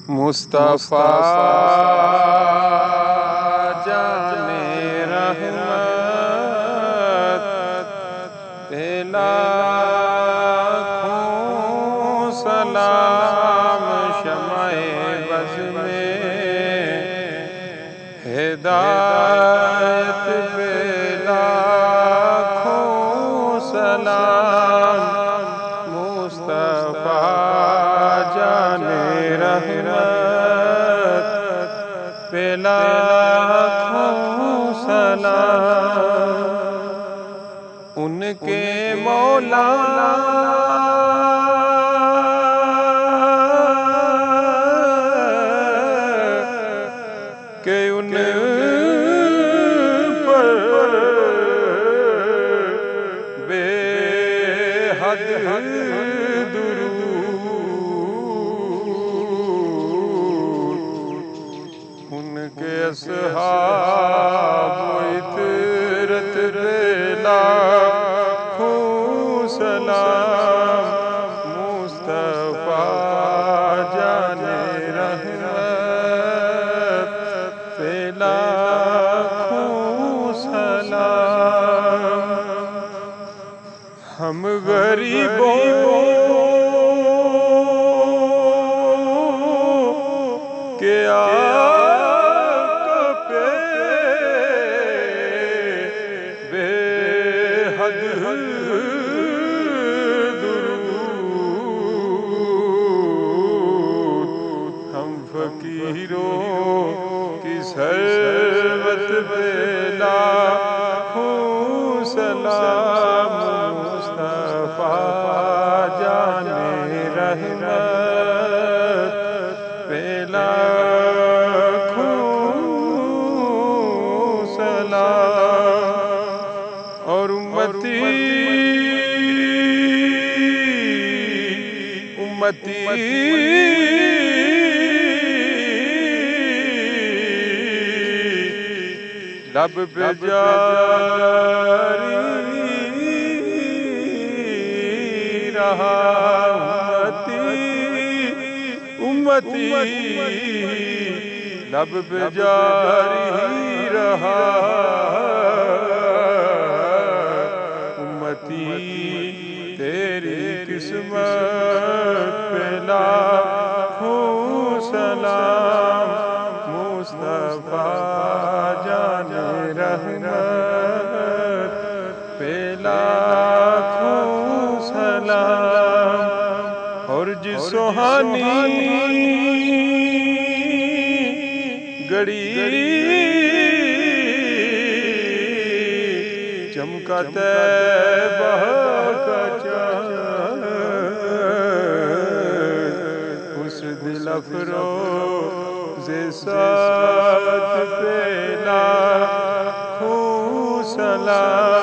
مصطفیٰ جان رحمت پہ لاکھوں سلام، شمع بز میں ہدایت پہ لاکھوں سلام، مصطفیٰ جان رحمت پہ لاکھوں سلام، ان کے مولا کہ ان پر بے حد درود، ان کے اصحاب و عطرت پہ لاکھوں سلام، مصطفیٰ جان رحمت پہ لاکھوں سلام، ہم غریبوں کے آقا پہ بے حد درود، ہم فقیروں کی ثروت پہ لاکھوں سلام، مصطفیٰ جان رحمت پہ لاکھوں سلام، اور امتی لب پہ جاری رہا، امتی لب پہ جاری رہا، امتی تیری قسمت پہ لاکھوں سلام، مصطفیٰ جان رحمت پہ لاکھوں سلام، اور جس سہانی گڑی چمکا طیبہ کا چاند، اس دل افروز ساتھ پہ لاکھوں سلام،